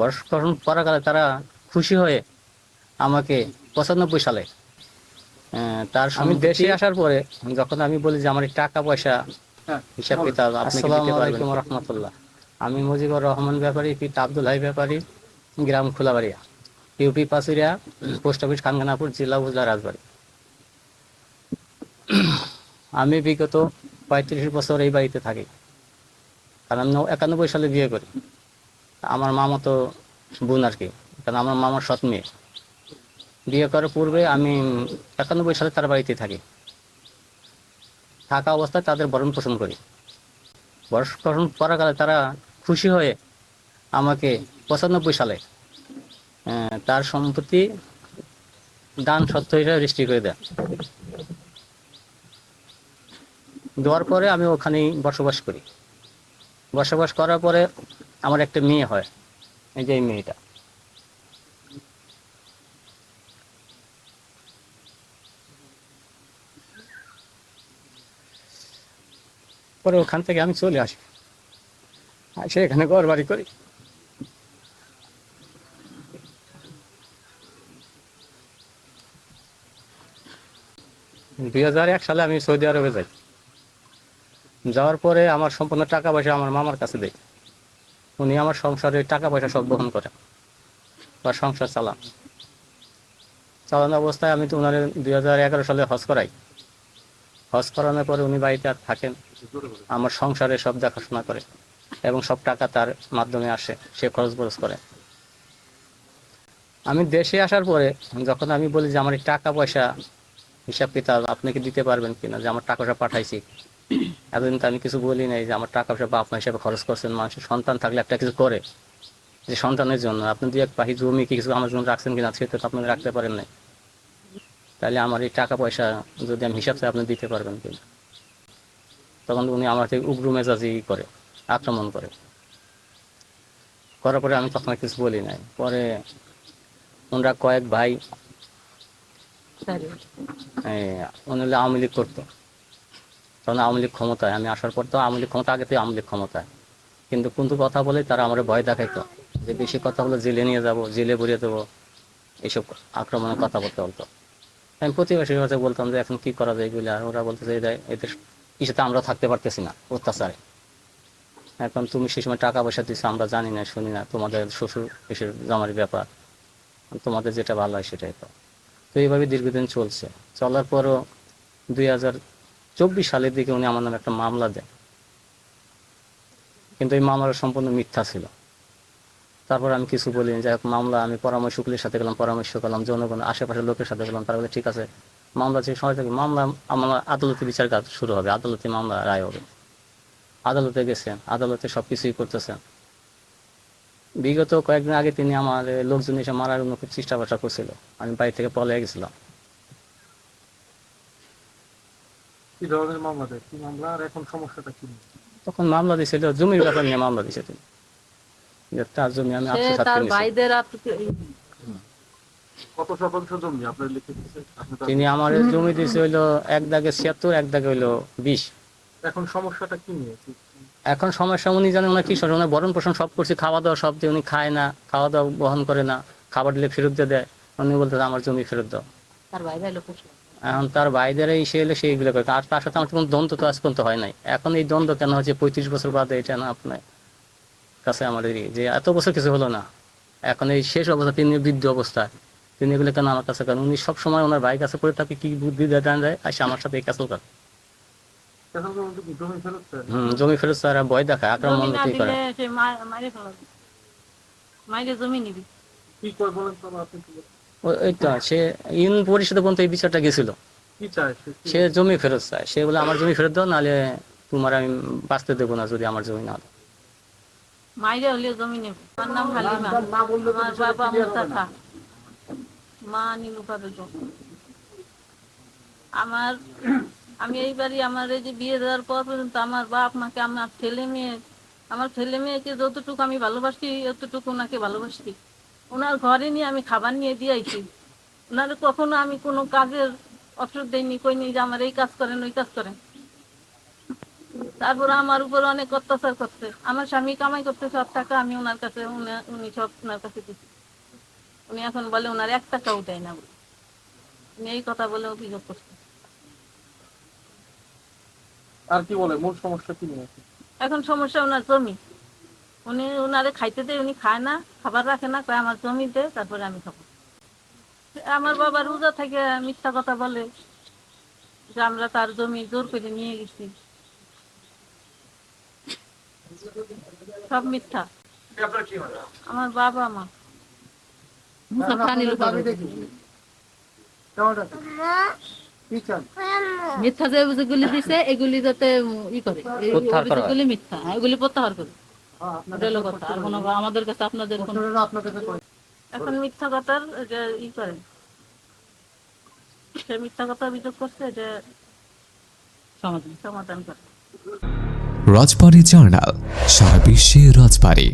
বর্ষবরণ পরাকালে তারা খুশি হয়ে আমাকে 95 সালে তার আমি দেশে আসার পরে যখন আমি বলি যে আমার এই টাকা পয়সা হিসাব কিতাব আপনি কি দিতে পারবেন? রহমতুল্লাহ, আমি মুজিবুর রহমান ব্যাপারী, পিতা আব্দুল হাই ব্যাপারী, গ্রাম Kholabaria, UP Pachuria, post office Khankhanapur, জেলা উপজেলা রাজবাড়ী। আমি বিগত 35 বছর এই বাড়িতে থাকি, কারণ আমি 91 সালে বিয়ে করি। আমার মামাতো বোন আর কি, কারণ আমার মামার সৎ মেয়ে। বিয়ে করার পূর্বে আমি 91 সালে তার বাড়িতে থাকি, থাকা অবস্থায় তাদের ভরণ পোষণ করি। বর্ষবরণ পরাকালে তারা খুশি হয়ে আমাকে 95 সালে তার সম্পত্তি দান সত্ত্ব হিসেবে রেজিস্ট্রি করে দেয়। দেওয়ার পরে আমি ওখানেই বসবাস করি। বসবাস করার পরে আমার একটা মেয়ে হয়, এই যে এই মেয়েটা। পরে ওখান থেকে আমি চলে আসি, আসে এখানে ঘর বাড়ি করি। 2001 সালে আমি সৌদি আরবে যাই। যাওয়ার পরে আমার সম্পূর্ণ টাকা পয়সা আমার মামার কাছে দেয়। উনি আমার সংসারের টাকা পয়সা সব বহন করেন বা সংসার চালানো অবস্থায় আমি তো ওনার 2011 সালে হজ করাই। হজ করানোর পরে উনি বাড়িতে আর থাকেন, আমার সংসারে সব দেখাশোনা করে এবং সব টাকা তার মাধ্যমে আসে, সে খরচ বরচ করে। আমি দেশে আসার পরে যখন আমি বলি যে আমার এই টাকা পয়সা হিসাব কিতাব আপনি কি দিতে পারবেন কিনা, যে আমার টাকা পয়সা পাঠাইছি, এতদিন তো আমি কিছু বলি নাই যে আমার টাকা পয়সা বাপ মা হিসাবে খরচ করছেন। মানুষের সন্তান থাকলে একটা কিছু করে, যে সন্তানের জন্য আপনি দুই এক পাহি জমি কি কিছু আমার জন্য রাখছেন কিনা, সেটা তো আপনি রাখতে পারেন নাই। তাহলে আমার এই টাকা পয়সা যদি আমি হিসাব চাই আপনি দিতে পারবেন কিনা। তখন উনি আমার থেকে উগ্র মেজাজি করে, আক্রমণ করে। করার পরে আমি তখন কিছু বলি নাই। পরে ওনারা কয়েক ভাই, উনি হলে আওয়ামী লীগ করতো, তখন আওয়ামী লীগ ক্ষমতায়। আমি আসার পর তো আওয়ামী লীগ ক্ষমতা, আগে তো আওয়ামী লীগ ক্ষমতায়, কিন্তু কোনটু কথা বলে তারা আমার ভয় দেখাইতো যে বেশি কথা হলো জেলে নিয়ে যাব, জেলে ভরিয়ে দেবো, এইসব আক্রমণের কথা বলতে বলতো। আমি প্রতিবেশীর কাছে বলতাম যে এখন কি করা যায় এগুলো, আর ওরা বলতেছে এদের ইসেতে আমরা থাকতে পারতেছি না, অত্যাচারে। এখন তুমি সেই সময় টাকা পয়সা দিচ্ছ, আমরা জানি না শুনি না, তোমাদের শ্বশুর এসে জামার ব্যাপার, তোমাদের যেটা ভালো হয় সেটাই তো। তো এইভাবে দীর্ঘদিন চলছে। চলার পরও 2024 সালের দিকে উনি আমার নামে একটা মামলা দেয়, কিন্তু এই মামলাটা সম্পূর্ণ মিথ্যা ছিল। তারপর আমি কিছু বলিনি, যাই হোক মামলা আমি পরামর্শ উকিলের সাথে গেলাম, পরামর্শ করলাম, জনগণ আশেপাশের লোকের সাথে গেলাম, তারা বলে ঠিক আছে মামলা যে সময় থেকে মামলা আমার আদালতে বিচার কাজ শুরু হবে, আদালতে মামলা রায় হবে। আদালতে গেছেন, আদালতে সব কিছুই করতেছেন। বিগত কয়েকদিন আগে তিনি আমার লোকজন এসে মারার জন্য খুব চেষ্টা বাসা করছিল, আমি বাড়ি থেকে পলাইয়া গেছিলাম। কি ধরনের মামলা দেয়, কি মামলা, আর এখন সমস্যাটা কি? তখন মামলা দিয়েছিল জমির ব্যাপার নিয়ে মামলা দিয়েছে তিনি, যে তার জমি আমি আত্মসাৎ করে নিয়েছি। কত শতাংশ জমি আপনার লিখে দিয়েছে? তিনি আমার জমি দিয়েছে হইলো 1 দাগে 76, 1 দাগে হইলো 20। এখন সমস্যাটা কি নিয়ে? এখন সমস্যা উনি জানেন, ওনার কি ওনার ভরণ পোষণ সব করছে, খাওয়া দাওয়া সব দিয়ে, উনি খায় না, খাওয়া দাওয়া বহন করে না, খাবার দিলে ফেরত দিয়ে দেয়। উনি বলতে আমার জমি ফেরত দাও। এখন তার বাইদের এসে এলে সেইগুলো করে, আর তার সাথে আমার কোনো দ্বন্দ্ব তো আজ পর্যন্ত হয় নাই। এখন এই দ্বন্দ্ব কেন হচ্ছে 35 বছর বাদে, এটা না আপনার কাছে আমাদের যে এত বছর কিছু হলো না, এখন এই শেষ অবস্থা তিনি বৃদ্ধ অবস্থায়, তিনি এগুলো কেন আমার কাছে করেন? উনি সবসময় ওনার ভাই কাছে করে থাকে, কি বুদ্ধি দেন যায় আসে আমার সাথে এই কাছেও করে। জমি ফেরত স্যার ভয় দেখায়, আক্রমণ করে। ওই তো সে ইউনিয়ন পরিষদে পর্যন্ত এই বিচারটা গেছিল, সে জমি ফেরত চায়। সে বলে আমার জমি ফেরত দাও, নাহলে তোমার আমি বাঁচতে দেবো না যদি আমার জমি না দাও। মাইরে হলে জমি নেব। আমার নাম হালিমা, আমার বাবা মুস্তাফা, মা নীলুফা বেগম। আমি এইবারই আমার এই যে বিয়ে দেওয়ার পর পর্যন্ত আমার বাপ মাকে, আমার ছেলে মেয়েকে যতটুকু আমি ভালোবাসি ততটুকু ওনাকে ভালোবাসি। ওনার ঘরে নিয়ে আমি খাবার নিয়ে দিয়েছি, ওনার কখনো আমি কোনো কাজের অসুখ দেয়নি, কইনি যে আমার এই কাজ করেন ওই কাজ করেন। তারপর আমার উপর অনেক অত্যাচার করছে। আমার স্বামী কামাই করতে সব টাকা আমি ওনার কাছে, উনি সব ওনার কাছে দিচ্ছি। উনি এখন বলে ওনার 1 টাকাও দেয় না বলে। উনি এই কথা বলে অভিযোগ করছে। আর কি বলে মূল সমস্যা কি নিয়ে? এখন সমস্যা ওনার জমি। উনি ওনারে খাইতে দেয়, উনি খায় না, খাবার রাখে না, কয় আমার জমি দে তারপরে আমি খাবো। আমার বাবা রোজা থেকে মিথ্যা কথা বলে যে আমরা তার জমি জোর করে নিয়ে গেছি, সব মিথ্যা। আমার বাবা মা মিথ্যা যে অভিযোগগুলি দিছে এগুলি যাতে করে, এই প্রত্যাহার করা হয়। অভিযোগগুলি মিথ্যা, এগুলি প্রত্যাহার করে। ওটা হলো কথা। আর কোনো আমাদের কাছে আপনাদের কোনো এখন মিথ্যা কথার যে করে, সে মিথ্যা কথা অভিযোগ করছে যে সমাধান করে। রাজবাড়ী জার্নাল, সারা বিশ্বে রাজবাড়ী।